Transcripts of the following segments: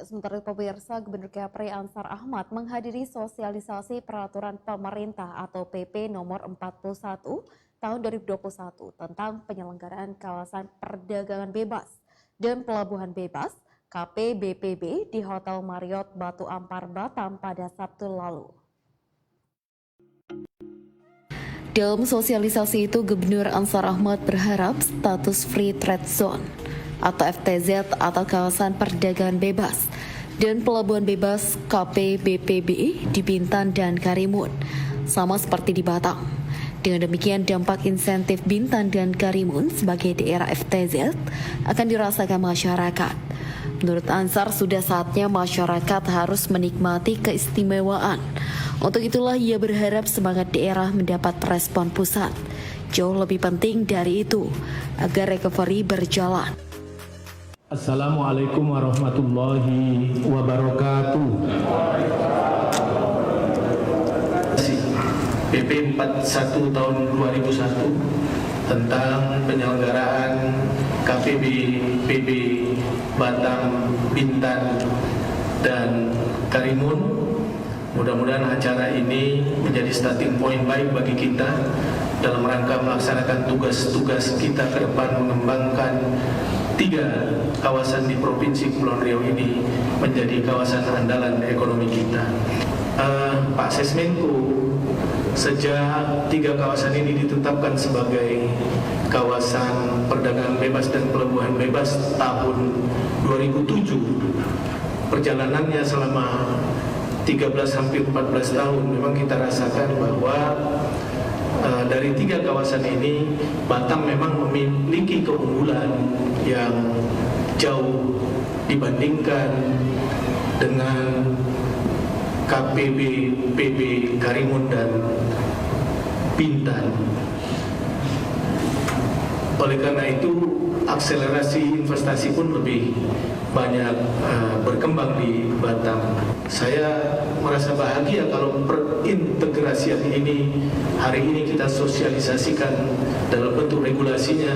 Sementara itu, pemirsa, Gubernur Kepri Ansar Ahmad menghadiri sosialisasi peraturan pemerintah atau PP nomor 41 tahun 2021 tentang penyelenggaraan kawasan perdagangan bebas dan pelabuhan bebas KPBPB di Hotel Marriott Batu Ampar, Batam pada Sabtu lalu. Dalam sosialisasi itu, Gubernur Ansar Ahmad berharap status Free Trade Zone atau FTZ atau kawasan perdagangan bebas dan pelabuhan bebas KPBPB di Bintan dan Karimun sama seperti di Batam. Dengan demikian, dampak insentif Bintan dan Karimun sebagai daerah FTZ akan dirasakan masyarakat. Menurut Ansar, sudah saatnya masyarakat harus menikmati keistimewaan. Untuk itulah ia berharap semangat daerah mendapat respon pusat. Jauh lebih penting dari itu agar recovery berjalan. Assalamualaikum warahmatullahi wabarakatuh. PP 41 tahun 2001 tentang penyelenggaraan KPBPB Batam, Bintan, dan Karimun. Mudah-mudahan acara ini menjadi starting point baik bagi kita dalam rangka melaksanakan tugas-tugas kita ke depan mengembangkan 3 kawasan di Provinsi Kepulauan Riau ini menjadi kawasan andalan ekonomi kita. Pak Sesmenko, sejak 3 kawasan ini ditetapkan sebagai kawasan perdagangan bebas dan pelabuhan bebas tahun 2007, perjalanannya selama 13 hampir 14 tahun, memang kita rasakan bahwa dari 3 kawasan ini Batam memang memiliki keunggulan yang jauh dibandingkan dengan KPBPB Karimun dan Bintan. Oleh karena itu, akselerasi investasi pun lebih banyak berkembang di Batam. Saya merasa bahagia kalau perintegrasian ini hari ini kita sosialisasikan dalam bentuk regulasinya.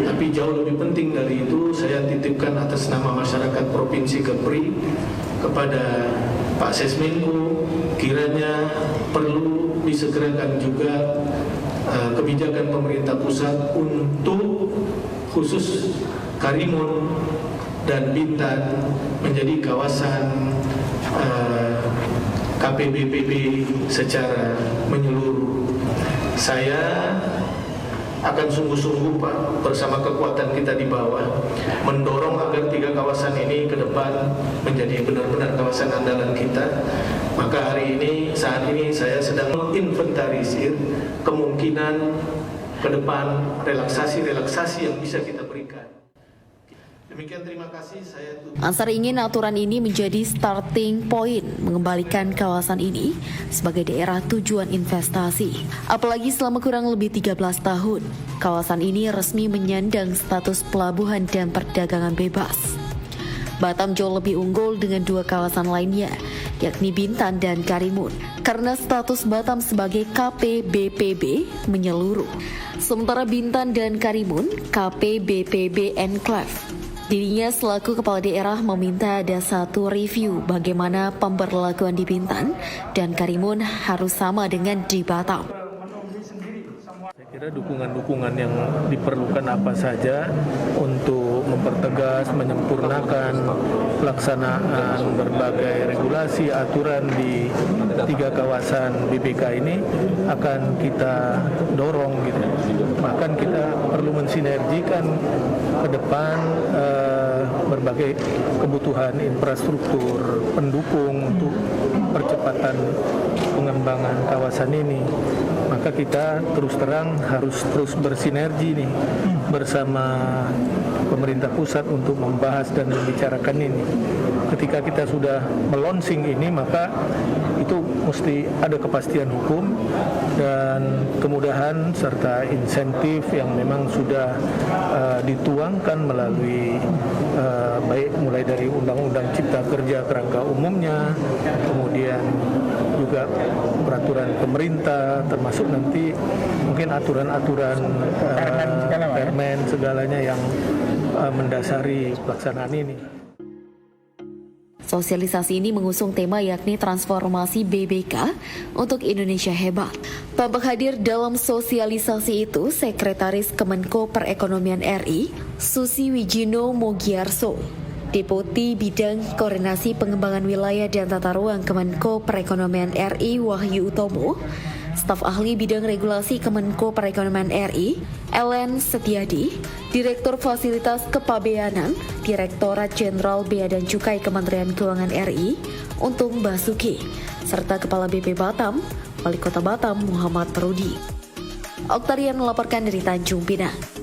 Tapi jauh lebih penting dari itu, saya titipkan atas nama masyarakat Provinsi Kepri kepada Pak Sesmenko, kiranya perlu disegerakan juga kebijakan pemerintah pusat untuk khusus Karimun dan Bintan menjadi kawasan KPBPB secara menyeluruh. Saya akan sungguh-sungguh Pak, bersama kekuatan kita di bawah, mendorong agar 3 kawasan ini ke depan menjadi benar-benar kawasan andalan kita. Maka hari ini, saat ini saya sedang menginventarisir kemungkinan ke depan relaksasi-relaksasi yang bisa kita berikan. Demikian, terima kasih. Ansar ingin aturan ini menjadi starting point mengembalikan kawasan ini sebagai daerah tujuan investasi. Apalagi selama kurang lebih 13 tahun, kawasan ini resmi menyandang status pelabuhan dan perdagangan bebas. Batam jauh lebih unggul dengan 2 kawasan lainnya, yakni Bintan dan Karimun, karena status Batam sebagai KPBPB menyeluruh. Sementara Bintan dan Karimun KPBPB Enclave. Dirinya selaku kepala daerah meminta ada satu review bagaimana pemberlakuan di Bintan dan Karimun harus sama dengan di Batam. Saya kira dukungan-dukungan yang diperlukan apa saja untuk mempertegas, menyempurnakan pelaksanaan berbagai regulasi, aturan di 3 kawasan BBK ini akan kita dorong gitu. Bahkan kita perlu mensinergikan ke depan berbagai kebutuhan infrastruktur pendukung untuk percepatan pengembangan kawasan ini. Maka kita terus terang harus terus bersinergi nih bersama pemerintah pusat untuk membahas dan membicarakan ini. Ketika kita sudah melonsing ini, maka itu mesti ada kepastian hukum dan kemudahan serta insentif yang memang sudah dituangkan melalui baik mulai dari Undang-Undang Cipta Kerja kerangka umumnya, kemudian juga peraturan pemerintah, termasuk nanti mungkin aturan-aturan permen segalanya yang mendasari pelaksanaan ini. Sosialisasi ini mengusung tema yakni transformasi BBK untuk Indonesia Hebat. Tampak hadir dalam sosialisasi itu Sekretaris Kemenko Perekonomian RI, Susi Wijino Mogiarso, Deputi Bidang Koordinasi Pengembangan Wilayah dan Tata Ruang Kemenko Perekonomian RI Wahyu Utomo, Staf Ahli Bidang Regulasi Kemenko Perekonomian RI, Ellen Setiadi, Direktur Fasilitas Kepabeanan, Direktorat Jenderal Bea dan Cukai Kementerian Keuangan RI, Untung Basuki, serta Kepala BP Batam, Wali Kota Batam Muhammad Rudi. Oktarian melaporkan dari Tanjung Pinang.